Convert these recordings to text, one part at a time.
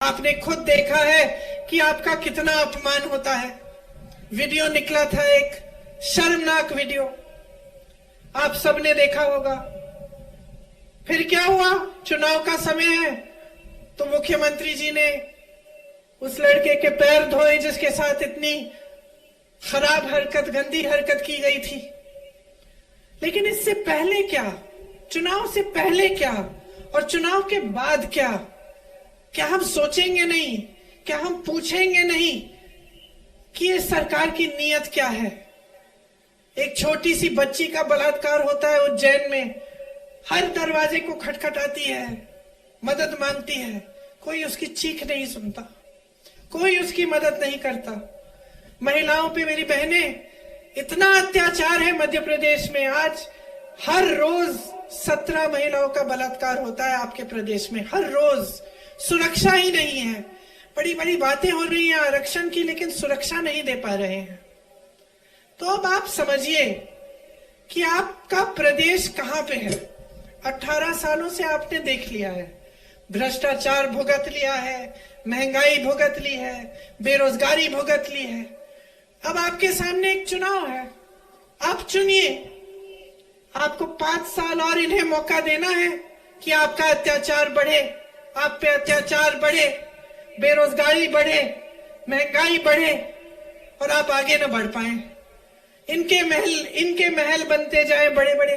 आपने खुद देखा है कि आपका कितना अपमान होता है। वीडियो निकला था, एक शर्मनाक वीडियो, आप सबने देखा होगा। फिर क्या हुआ? चुनाव का समय है तो मुख्यमंत्री जी ने उस लड़के के पैर धोए जिसके साथ इतनी खराब हरकत, गंदी हरकत की गई थी। लेकिन इससे पहले क्या, चुनाव से पहले क्या और चुनाव के बाद क्या हम सोचेंगे नहीं? क्या हम पूछेंगे नहीं कि ये सरकार की नीयत क्या है? एक छोटी सी बच्ची का बलात्कार होता है उज्जैन में, हर दरवाजे को खटखटाती है, मदद मांगती है, कोई उसकी चीख नहीं सुनता, कोई उसकी मदद नहीं करता। महिलाओं पे, मेरी बहनें, इतना अत्याचार है मध्य प्रदेश में। आज हर रोज 17 महिलाओं का बलात्कार होता है आपके प्रदेश में, हर रोज। सुरक्षा ही नहीं है। बड़ी बड़ी बातें हो रही हैं आरक्षण की, लेकिन सुरक्षा नहीं दे पा रहे हैं। तो अब आप समझिए कि आपका प्रदेश कहां पे है। 18 सालों से आपने देख लिया है, भ्रष्टाचार भुगत लिया है, महंगाई भुगत ली है, बेरोजगारी भुगत ली है। अब आपके सामने एक चुनाव है, आप चुनिए। आपको 5 साल और इन्हें मौका देना है कि आपका अत्याचार बढ़े, आप पे अत्याचार बढ़े, बेरोजगारी बढ़े, महंगाई बढ़े और आप आगे न बढ़ पाए। इनके महल बनते जाए बड़े बड़े,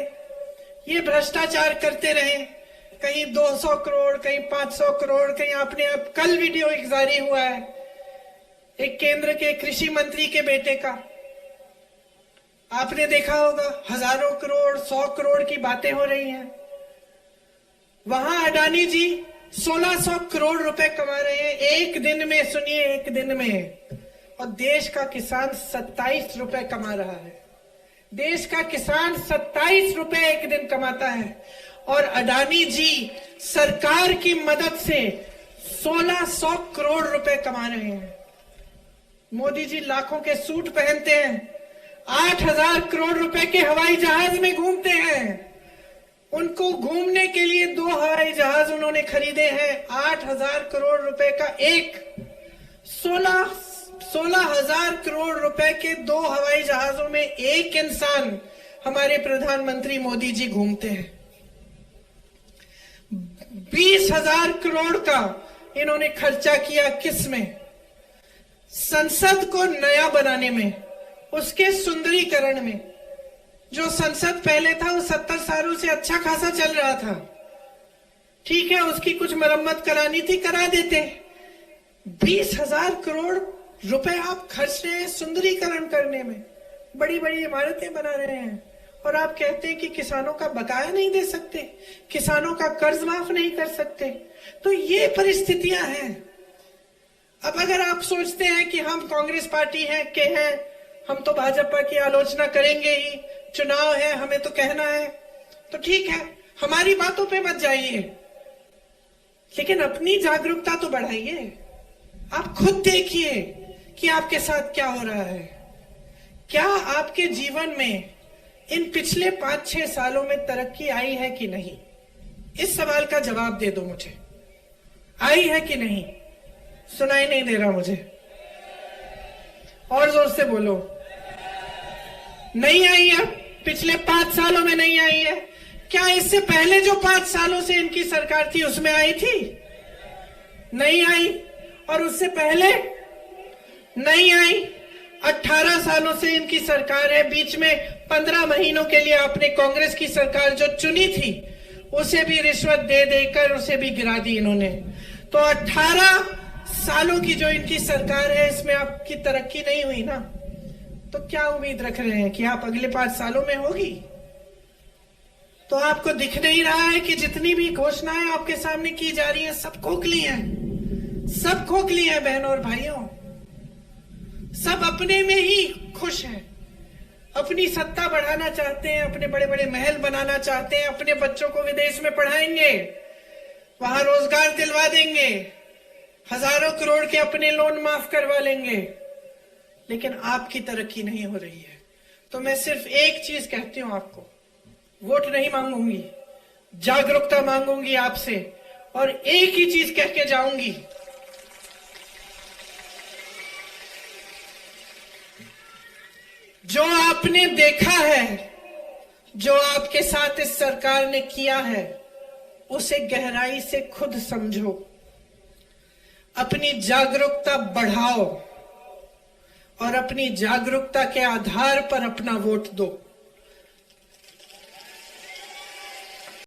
ये भ्रष्टाचार करते रहे, कहीं 200 करोड़, कहीं 500 करोड़, कहीं आपने अब कल वीडियो एक जारी हुआ है एक केंद्र के कृषि मंत्री के बेटे का, आपने देखा होगा, हजारों करोड़, 100 करोड़ की बातें हो रही हैं। वहां अडानी जी 1600 करोड़ रुपए कमा रहे हैं एक दिन में, सुनिए, एक दिन में। और देश का किसान 27 रुपए कमा रहा है। देश का किसान 27 रुपए एक दिन कमाता है और अडानी जी सरकार की मदद से 1600 करोड़ रुपए कमा रहे हैं। मोदी जी लाखों के सूट पहनते हैं, 8000 करोड़ रुपए के हवाई जहाज में घूमते हैं। उनको घूमने के लिए 2 हवाई जहाज उन्होंने खरीदे हैं। 8000 करोड़ रुपए का एक, 16,000 करोड़ रुपए के 2 हवाई जहाजों में एक इंसान हमारे प्रधानमंत्री मोदी जी घूमते हैं। 20,000 करोड़ का इन्होंने खर्चा किया किस में? संसद को नया बनाने में, उसके सुंदरीकरण में। जो संसद पहले था वो 70 सालों से अच्छा खासा चल रहा था, ठीक है, उसकी कुछ मरम्मत करानी थी, करा देते। 20,000 करोड़ रुपए आप खर्च रहे हैं सुंदरीकरण करने में, बड़ी बड़ी इमारतें बना रहे हैं, और आप कहते हैं कि किसानों का बकाया नहीं दे सकते, किसानों का कर्ज माफ नहीं कर सकते। तो ये परिस्थितियां हैं। अब अगर आप सोचते हैं कि हम कांग्रेस पार्टी हैं, हम तो भाजपा की आलोचना करेंगे ही, चुनाव है, हमें तो कहना है, तो ठीक है, हमारी बातों पे मत जाइए, लेकिन अपनी जागरूकता तो बढ़ाइए। आप खुद देखिए कि आपके साथ क्या हो रहा है। क्या आपके जीवन में इन पिछले 5-6 सालों में तरक्की आई है कि नहीं? इस सवाल का जवाब दे दो मुझे, आई है कि नहीं? सुनाई नहीं दे रहा मुझे, और जोर से बोलो। नहीं आई है, पिछले 5 सालों में नहीं आई है। क्या इससे पहले जो 5 सालों से इनकी सरकार थी उसमें आई थी? नहीं आई। और उससे पहले नहीं आई। 18 सालों से इनकी सरकार है, बीच में 15 महीनों के लिए आपने कांग्रेस की सरकार जो चुनी थी उसे भी रिश्वत दे देकर उसे भी गिरा दी इन्होंने। तो 18 सालों की जो इनकी सरकार है, इसमें आपकी तरक्की नहीं हुई ना, तो क्या उम्मीद रख रहे हैं कि आप अगले 5 सालों में होगी? तो आपको दिख नहीं रहा है कि जितनी भी घोषणाएं आपके सामने की जा रही हैं सब खोखली हैं, सब खोखली हैं बहनों और भाइयों। सब अपने में ही खुश हैं, अपनी सत्ता बढ़ाना चाहते हैं, अपने बड़े बड़े महल बनाना चाहते हैं, अपने बच्चों को विदेश में पढ़ाएंगे, वहां रोजगार दिलवा देंगे, हजारों करोड़ के अपने लोन माफ करवा लेंगे, लेकिन आपकी तरक्की नहीं हो रही है। तो मैं सिर्फ एक चीज कहती हूं आपको, वोट नहीं मांगूंगी, जागरूकता मांगूंगी आपसे, और एक ही चीज कह के जाऊंगी जो आपने देखा है, जो आपके साथ इस सरकार ने किया है, उसे गहराई से खुद समझो, अपनी जागरूकता बढ़ाओ और अपनी जागरूकता के आधार पर अपना वोट दो।